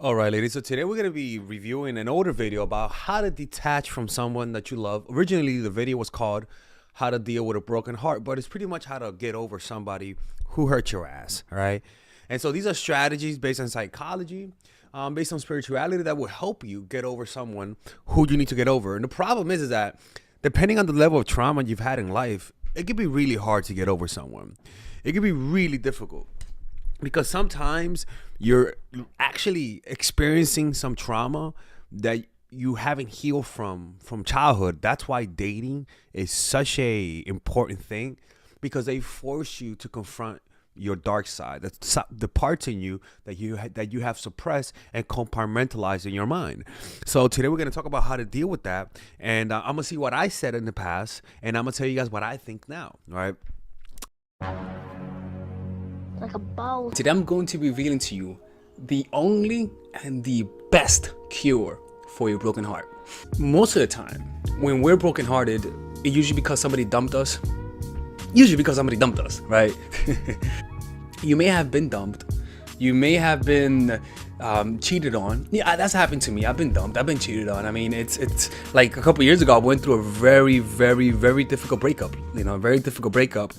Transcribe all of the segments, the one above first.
All right, ladies. So today we're going to be reviewing an older video about how to detach from someone that you love. Originally, the video was called How to Deal with a Broken Heart, but it's pretty much how to get over somebody who hurt your ass, all right? And so these are strategies based on psychology, based on spirituality that will help you get over someone who you need to get over. And the problem is that depending on the level of trauma you've had in life, it can be really hard to get over someone. It can be really difficult, because sometimes you're actually experiencing some trauma that you haven't healed from childhood. That's why dating is such a important thing, because they force you to confront your dark side, the parts in you that you have suppressed and compartmentalized in your mind. So today we're going to talk about how to deal with that, and I'm gonna see what I said in the past, and I'm gonna tell you guys what I think now. All right. Like a bow. Today I'm going to be revealing to you the only and the best cure for your broken heart. Most of the time, when we're brokenhearted, it's usually because somebody dumped us. Right? You may have been dumped. You may have been cheated on. Yeah, that's happened to me. I've been dumped. I've been cheated on. I mean, it's like a couple years ago, I went through a very, very, very difficult breakup. A very difficult breakup.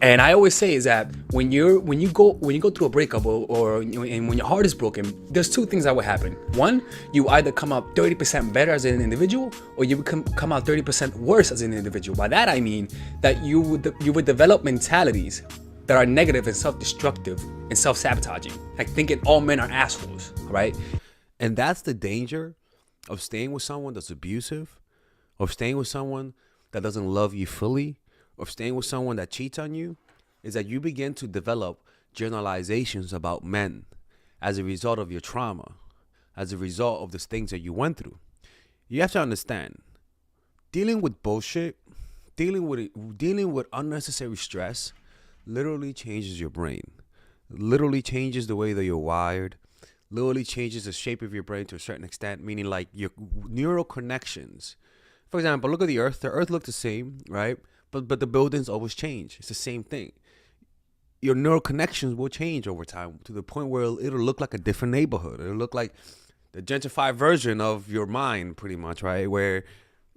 And I always say is that when you go through a breakup and when your heart is broken, there's two things that will happen. One, you either come out 30% better as an individual, or you come out 30% worse as an individual. By that I mean that you would develop mentalities that are negative and self-destructive and self-sabotaging, like thinking all men are assholes, right? And that's the danger of staying with someone that's abusive, of staying with someone that doesn't love you fully, of staying with someone that cheats on you, is that you begin to develop generalizations about men as a result of your trauma, as a result of the things that you went through. You have to understand, dealing with bullshit, dealing with unnecessary stress literally changes your brain, literally changes the way that you're wired, literally changes the shape of your brain to a certain extent, meaning like your neural connections. For example, look at the earth. The earth looks the same, right? But the buildings always change. It's the same thing. Your neural connections will change over time to the point where it'll look like a different neighborhood. It'll look like the gentrified version of your mind, pretty much, right? Where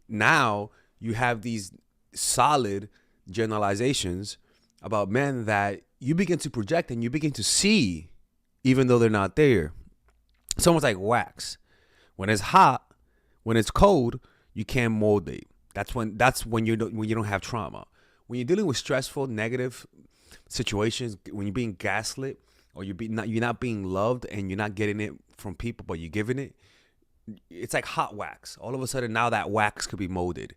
now you have these solid generalizations about men that you begin to project and you begin to see, even though they're not there. Someone's like wax. When it's hot, when it's cold, you can't mold it. That's when you don't have trauma. When you're dealing with stressful, negative situations, when you're being gaslit, or you're not being loved, and you're not getting it from people, but you're giving it, it's like hot wax. All of a sudden, now that wax could be molded.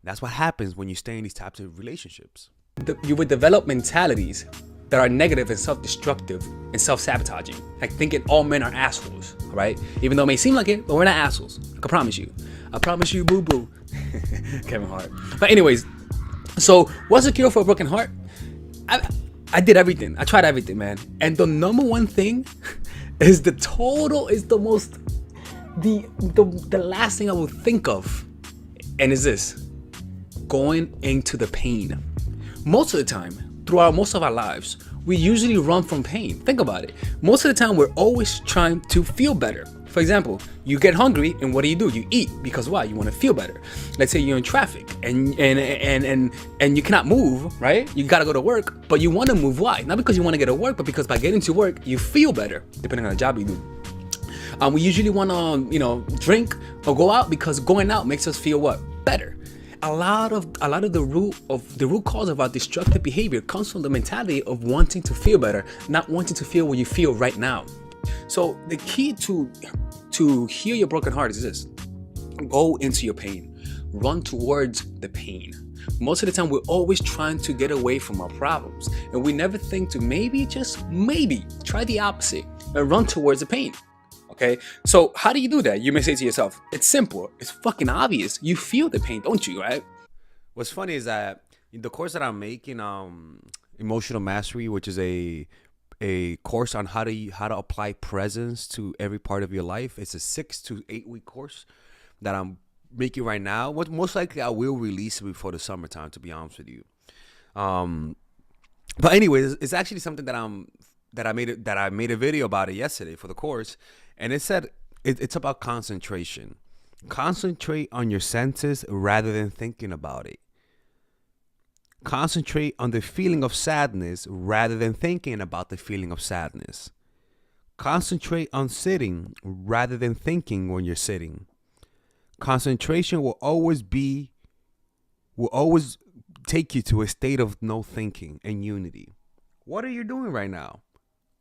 That's what happens when you stay in these types of relationships. You would develop mentalities that are negative and self-destructive and self-sabotaging, like thinking all men are assholes, right? Even though it may seem like it, but we're not assholes. I can promise you. I promise you, boo-boo. Kevin Hart. But anyways, so what's the cure for a broken heart? I did everything. I tried everything, man. And the number one thing is the last thing I would think of, and is this: going into the pain. Most of the time, throughout most of our lives, we usually run from pain. Think about it. Most of the time, we're always trying to feel better. For example, you get hungry, and what do? You eat, because why? You want to feel better. Let's say you're in traffic and you cannot move, right? You gotta go to work, but you want to move. Why? Not because you want to get to work, but because by getting to work, you feel better, depending on the job you do. We usually want to, drink or go out because going out makes us feel what? Better. A lot of the root cause of our destructive behavior comes from the mentality of wanting to feel better, not wanting to feel what you feel right now. So the key to heal your broken heart is this: go into your pain, run towards the pain. Most of the time, we're always trying to get away from our problems, and we never think to maybe, just maybe, try the opposite and run towards the pain. Okay, so how do you do that? You may say to yourself, it's simple. It's fucking obvious. You feel the pain, don't you, right? What's funny is that in the course that I'm making, Emotional Mastery, which is a course on how to apply presence to every part of your life. It's a 6 to 8 week course that I'm making right now. What most likely I will release it before the summertime, to be honest with you. But anyways, it's actually something that I made a video about it yesterday for the course, And it said it's about concentration. Concentrate on your senses rather than thinking about it. Concentrate on the feeling of sadness rather than thinking about the feeling of sadness. Concentrate on sitting rather than thinking when you're sitting. Concentration will always take you to a state of no thinking and unity. What are you doing right now?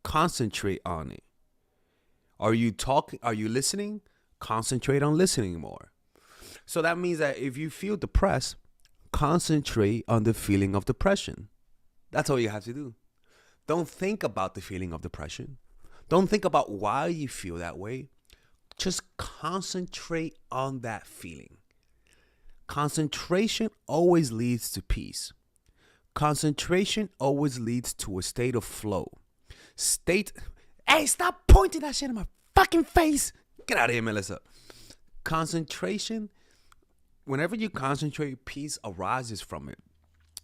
Concentrate on it. Are you talking? Are you listening? Concentrate on listening more. So that means that if you feel depressed, concentrate on the feeling of depression. That's all you have to do. Don't think about the feeling of depression. Don't think about why you feel that way. Just concentrate on that feeling. Concentration always leads to peace. Concentration always leads to a state of flow. Hey, stop pointing that shit in my fucking face. Get out of here, Melissa. Concentration, whenever you concentrate, peace arises from it.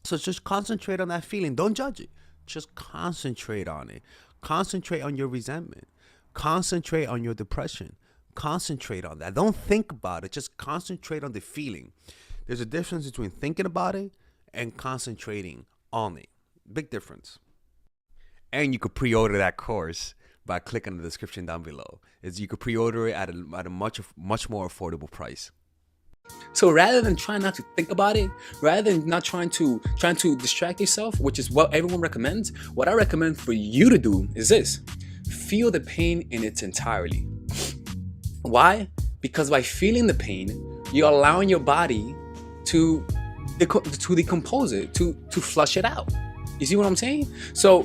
So just concentrate on that feeling. Don't judge it. Just concentrate on it. Concentrate on your resentment. Concentrate on your depression. Concentrate on that. Don't think about it. Just concentrate on the feeling. There's a difference between thinking about it and concentrating on it. Big difference. And you could pre-order that course by clicking the description down below. You could pre-order it at a much more affordable price. So rather than trying not to think about it, rather than not trying to distract yourself, which is what everyone recommends, what I recommend for you to do is this: feel the pain in its entirety. Why? Because by feeling the pain, you're allowing your body to decompose it, to flush it out. You see what I'm saying? So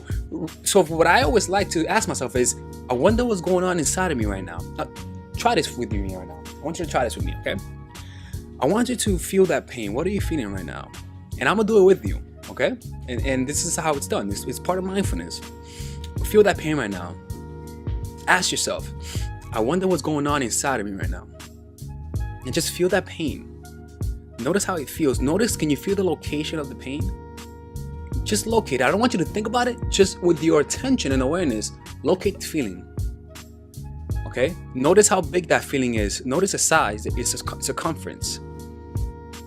what I always like to ask myself is, I wonder what's going on inside of me right now. Try this with me right now. I want you to try this with me, okay? I want you to feel that pain. What are you feeling right now? And I'm gonna do it with you, okay? And this is how it's done. It's part of mindfulness. Feel that pain right now. Ask yourself, I wonder what's going on inside of me right now. And just feel that pain. Notice how it feels. Notice, can you feel the location of the pain? Just locate it. I don't want you to think about it. Just with your attention and awareness, locate the feeling. Okay? Notice how big that feeling is. Notice the size, its circumference.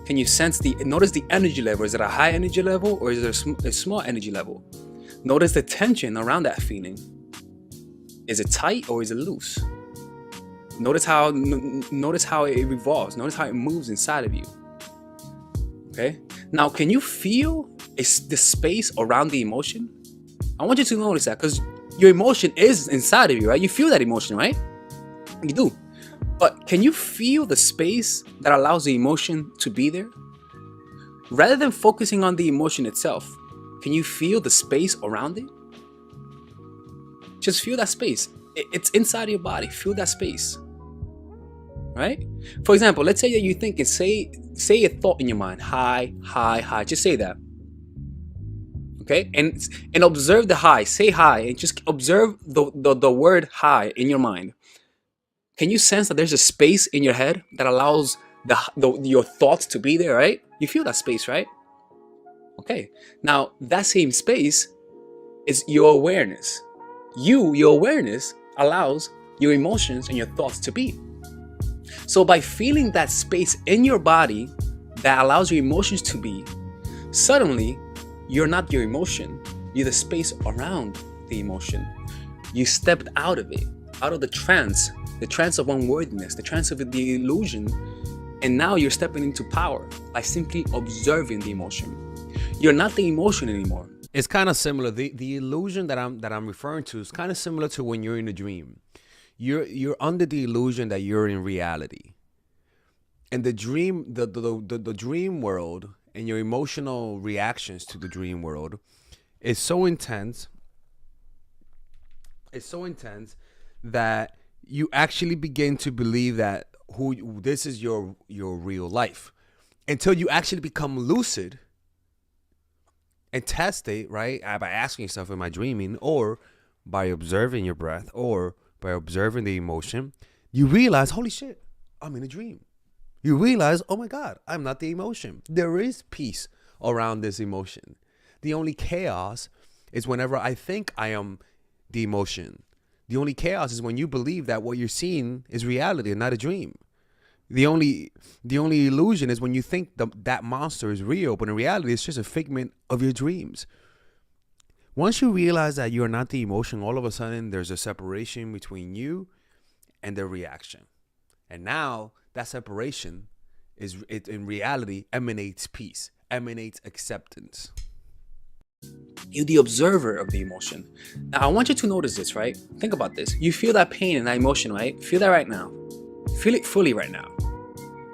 Can you sense notice the energy level? Is it a high energy level or is it a small energy level? Notice the tension around that feeling. Is it tight or is it loose? Notice how it revolves. Notice how it moves inside of you. Okay? Now, can you feel the space around the emotion? I want you to notice that, because your emotion is inside of you, right? You feel that emotion, right? You do. But can you feel the space that allows the emotion to be there? Rather than focusing on the emotion itself, can you feel the space around it? Just feel that space. It's inside your body. Feel that space. Right? For example, let's say that you think and say a thought in your mind. High, high, high. Just say that. Okay? And observe the high. Say high and just observe the word high in your mind. Can you sense that there's a space in your head that allows your thoughts to be there, right? You feel that space, right? Okay. Now, that same space is your awareness. Your awareness allows your emotions and your thoughts to be. So by feeling that space in your body that allows your emotions to be, suddenly you're not your emotion. You're the space around the emotion. You stepped out of it, out of the trance of unworthiness, the trance of the illusion, and now you're stepping into power by simply observing the emotion. You're not the emotion anymore. It's kind of similar. The illusion that I'm referring to is kind of similar to when you're in a dream. You're under the illusion that you're in reality. And the dream, the dream world and your emotional reactions to the dream world is so intense. It's so intense that you actually begin to believe that this is your real life, until you actually become lucid and test it, right? By asking yourself, am I dreaming? Or by observing your breath, or by observing the emotion, you realize, holy shit, I'm in a dream. You realize, oh my God, I'm not the emotion. There is peace around this emotion. The only chaos is whenever I think I am the emotion. The only chaos is when you believe that what you're seeing is reality and not a dream. The only illusion is when you think that monster is real, but in reality, it's just a figment of your dreams. Once you realize that you are not the emotion, all of a sudden there's a separation between you and their reaction. And now that separation in reality emanates peace, emanates acceptance. You're the observer of the emotion. Now, I want you to notice this, right? Think about this. You feel that pain and that emotion, right? Feel that right now. Feel it fully right now.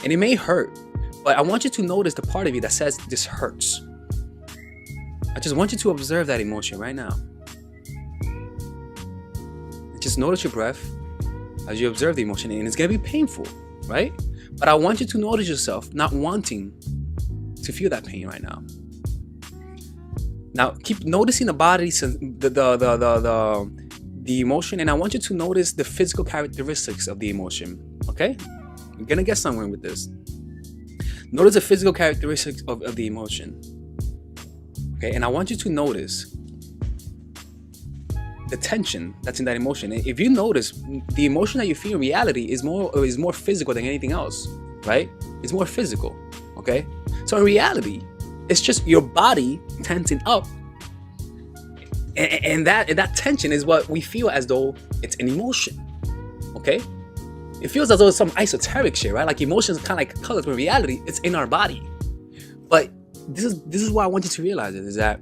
And it may hurt, but I want you to notice the part of you that says this hurts. I just want you to observe that emotion right now. And just notice your breath as you observe the emotion, and it's going to be painful, right? But I want you to notice yourself not wanting to feel that pain right now. Now, keep noticing the body, the emotion, and I want you to notice the physical characteristics of the emotion, okay? You're gonna get somewhere with this. Notice the physical characteristics of the emotion, okay? And I want you to notice the tension that's in that emotion. If you notice, the emotion that you feel in reality is more physical than anything else, right? It's more physical, okay? So in reality, it's just your body tensing up, and that tension is what we feel as though it's an emotion, okay? It feels as though it's some esoteric shit, right? Like emotions kind of like colors, but in reality, it's in our body. But this is what I want you to realize is that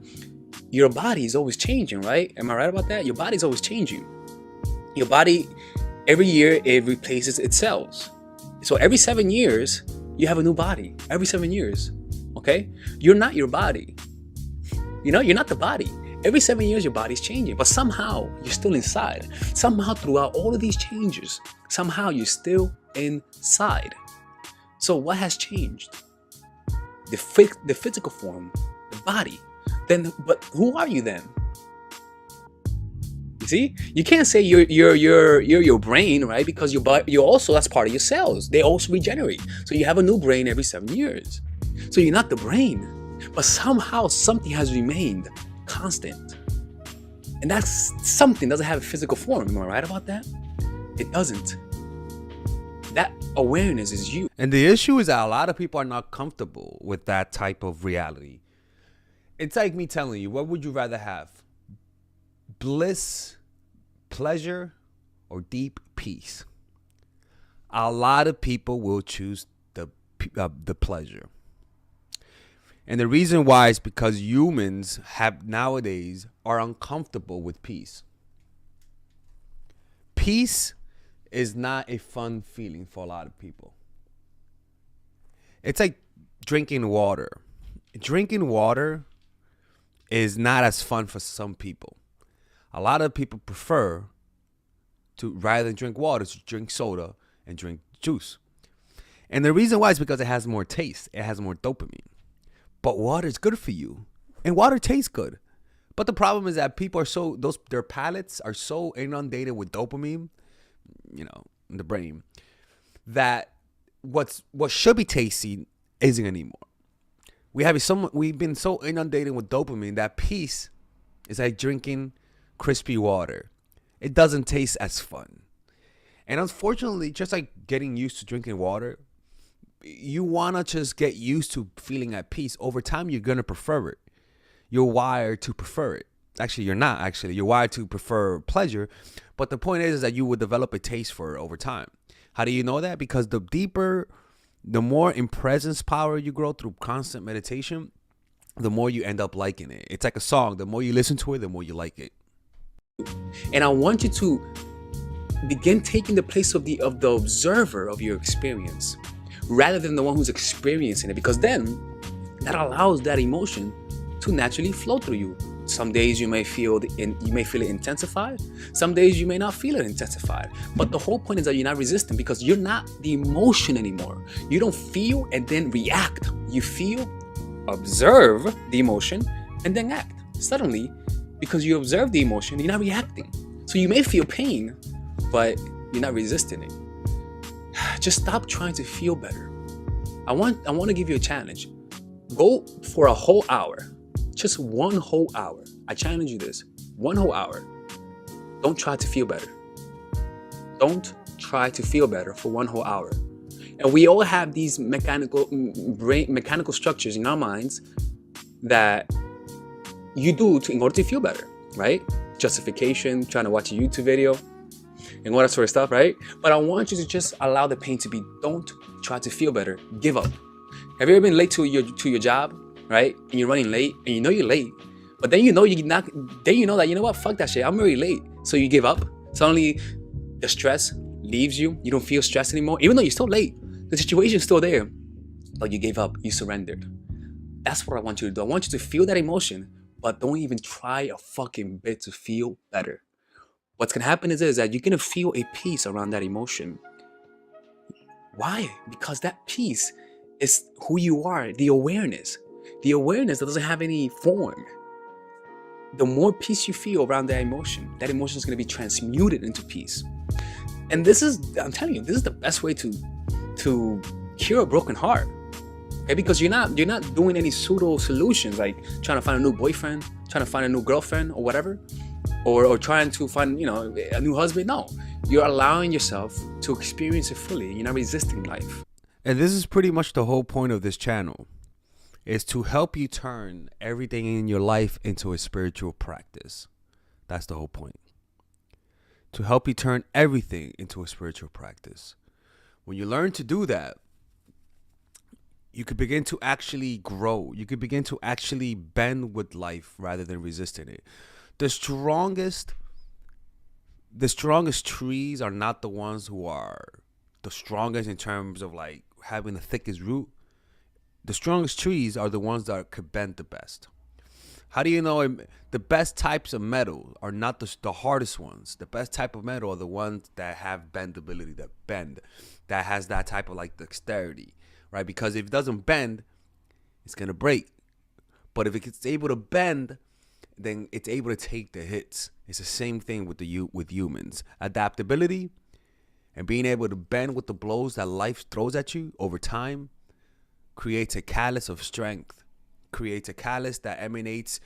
your body is always changing, right? Am I right about that? Your body is always changing. Your body, every year, it replaces its cells. So every 7 years, you have a new body. Every 7 years. Okay? You're not your body. You know, you're not the body. Every 7 years, your body's changing, but somehow you're still inside. Somehow throughout all of these changes, somehow you're still inside. So what has changed? The physical form, the body. Then, but who are you then? You see, you can't say you're your brain, right? Because you're also, that's part of your cells. They also regenerate. So you have a new brain every 7 years. So you're not the brain, but somehow something has remained constant. And that's something doesn't have a physical form. Am I right about that? It doesn't. That awareness is you. And the issue is that a lot of people are not comfortable with that type of reality. It's like me telling you, what would you rather have? Bliss, pleasure, or deep peace? A lot of people will choose the pleasure. And the reason why is because humans nowadays are uncomfortable with peace. Peace is not a fun feeling for a lot of people. It's like drinking water. Drinking water is not as fun for some people. A lot of people prefer to, rather than drink water, to drink soda and drink juice. And the reason why is because it has more taste. It has more dopamine. But water is good for you. And water tastes good. But the problem is that people are their palates are so inundated with dopamine, you know, in the brain, that what should be tasty isn't anymore. We've been so inundated with dopamine that peace is like drinking crispy water. It doesn't taste as fun. And unfortunately, just like getting used to drinking water, you want to just get used to feeling at peace. Over time, you're going to prefer it. You're wired to prefer it. Actually, you're not actually. You're wired to prefer pleasure. But the point is that you will develop a taste for it over time. How do you know that? Because the more in presence power you grow through constant meditation, the more you end up liking it. It's like a song. The more you listen to it, the more you like it. And I want you to begin taking the place of the observer of your experience, rather than the one who's experiencing it, because then that allows that emotion to naturally flow through you. Some days you may feel it intensified. Some days you may not feel it intensified. But the whole point is that you're not resisting, because you're not the emotion anymore. You don't feel and then react. You feel, observe the emotion, and then act. Suddenly, because you observe the emotion, you're not reacting. So you may feel pain, but you're not resisting it. Just stop trying to feel better. I want to give you a challenge. Go for a whole hour. Just one whole hour. I challenge you this. 1 whole hour. Don't try to feel better. don't try to feel better for 1 whole hour. And we all have these mechanical structures in our minds that you do in order to feel better, right? Justification, trying to watch a YouTube video, and all that sort of stuff, right? But I want you to just allow the pain to be. Don't try to feel better. Give up. Have you ever been late to your job, right? And you're running late, and you know you're late, but then you know that, you know what? Fuck that shit. I'm already late. So you give up. Suddenly, the stress leaves you. You don't feel stressed anymore, even though you're still late. The situation is still there, but you gave up. You surrendered. That's what I want you to do. I want you to feel that emotion, but don't even try a fucking bit to feel better. What's gonna happen is that you're gonna feel a peace around that emotion. Why? Because that peace is who you are, the awareness that doesn't have any form. The more peace you feel around that emotion is gonna be transmuted into peace. And I'm telling you, this is the best way to cure a broken heart. Okay, because you're not doing any pseudo solutions like trying to find a new boyfriend, trying to find a new girlfriend or whatever, or trying to find a new husband. No, you're allowing yourself to experience it fully. You're not resisting life. And this is pretty much the whole point of this channel, is to help you turn everything in your life into a spiritual practice. That's the whole point. To help you turn everything into a spiritual practice. When you learn to do that, you could begin to actually grow. You could begin to actually bend with life rather than resisting it. The strongest trees are not the ones who are the strongest in terms of like having the thickest root. The strongest trees are the ones that could bend the best. How do you know the best types of metal are not the hardest ones? The best type of metal are the ones that have bendability, that bend, that has that type of like dexterity, right? Because if it doesn't bend, it's gonna break. But if it's able to bend, then it's able to take the hits. It's the same thing with humans. Adaptability and being able to bend with the blows that life throws at you over time creates a callus of strength, creates a callus that emanates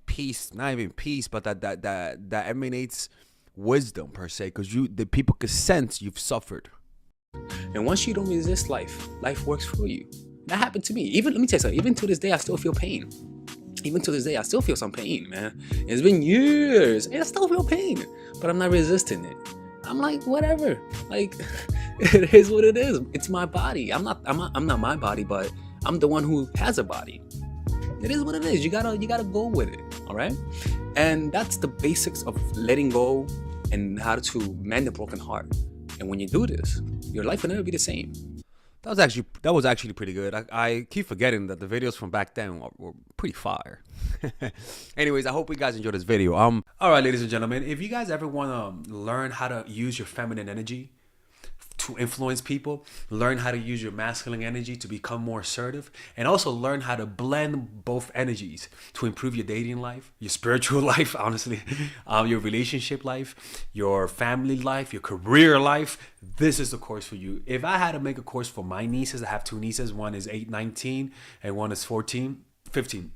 peace, not even peace, but that emanates wisdom per se, because the people can sense you've suffered. And once you don't resist life works for you. That happened to me. Let me tell you something, even to this day I still feel pain. Even to this day I still feel some pain, man. It's been years and I still feel pain, but I'm not resisting it. I'm like, whatever. Like, it is what it is. It's my body. I'm not my body, but I'm the one who has a body. It is what it is. You gotta go with it. All right. And that's the basics of letting go and how to mend a broken heart. And when you do this, your life will never be the same. That was actually pretty good. I keep forgetting that the videos from back then were pretty fire. Anyways, I hope you guys enjoyed this video. All right, ladies and gentlemen, if you guys ever want to learn how to use your feminine energy to influence people, learn how to use your masculine energy to become more assertive, and also learn how to blend both energies to improve your dating life, your spiritual life, honestly, your relationship life, your family life, your career life, this is the course for you. If I had to make a course for my nieces, I have two nieces, one is 19 and one is 15.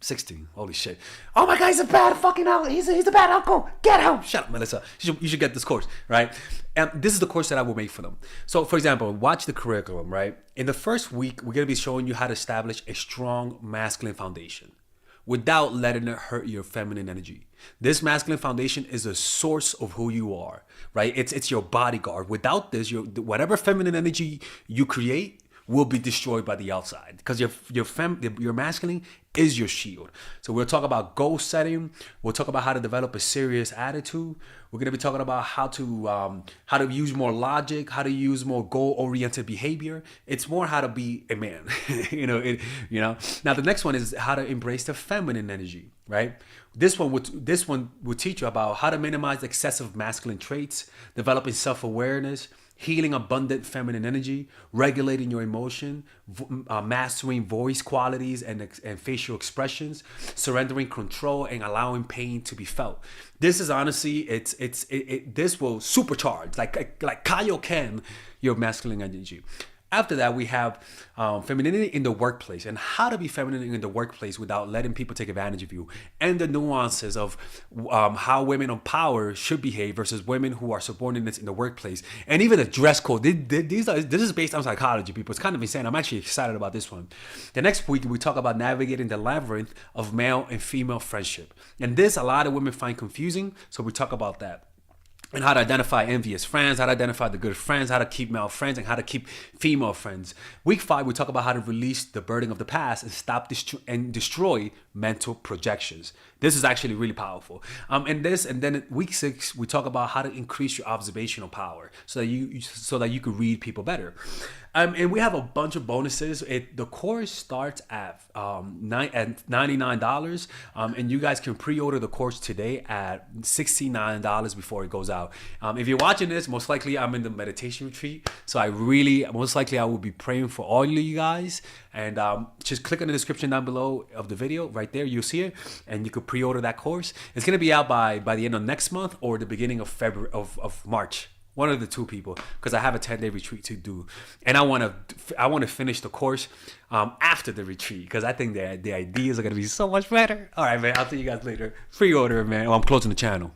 16. Holy shit. Oh my God, he's a bad fucking uncle. He's a bad uncle. Get him. Shut up, Melissa. You should get this course, right? And this is the course that I will make for them. So, for example, watch the curriculum, right? In the first week, we're going to be showing you how to establish a strong masculine foundation without letting it hurt your feminine energy. This masculine foundation is a source of who you are, right? It's your bodyguard. Without this, whatever feminine energy you create will be destroyed by the outside, because your masculine is your shield. So we'll talk about goal setting. We'll talk about how to develop a serious attitude. We're gonna be talking about how to use more logic, how to use more goal-oriented behavior. It's more how to be a man. Now the next one is how to embrace the feminine energy, right? This one will teach you about how to minimize excessive masculine traits, developing self-awareness, healing abundant feminine energy, regulating your emotion, mastering voice qualities and facial expressions, surrendering control, and allowing pain to be felt. This is honestly, this will supercharge, like Kaioken, your masculine energy. After that, we have femininity in the workplace and how to be feminine in the workplace without letting people take advantage of you, and the nuances of how women of power should behave versus women who are subordinates in the workplace, and even the dress code. This is based on psychology, people. It's kind of insane. I'm actually excited about this one. The next week, we talk about navigating the labyrinth of male and female friendship. And this, a lot of women find confusing, so we talk about that. And how to identify envious friends, how to identify the good friends, how to keep male friends, and how to keep female friends. Week 5, we talk about how to release the burden of the past and stop and destroy mental projections. This is actually really powerful. And then week 6, we talk about how to increase your observational power so that you could read people better. And we have a bunch of bonuses. The course starts at $99, and you guys can pre-order the course today at $69 before it goes out. If you're watching this, most likely I'm in the meditation retreat, so I will be praying for all of you guys. And just click on the description down below of the video. Right there, you'll see it, and you could pre-order that course. It's gonna be out by the end of next month or the beginning of February of March. One of the two, people, because I have a 10-day retreat to do, and I want to finish the course after the retreat, because I think the ideas are gonna be so much better. All right, man. I'll see you guys later. Pre-order, man. I'm closing the channel.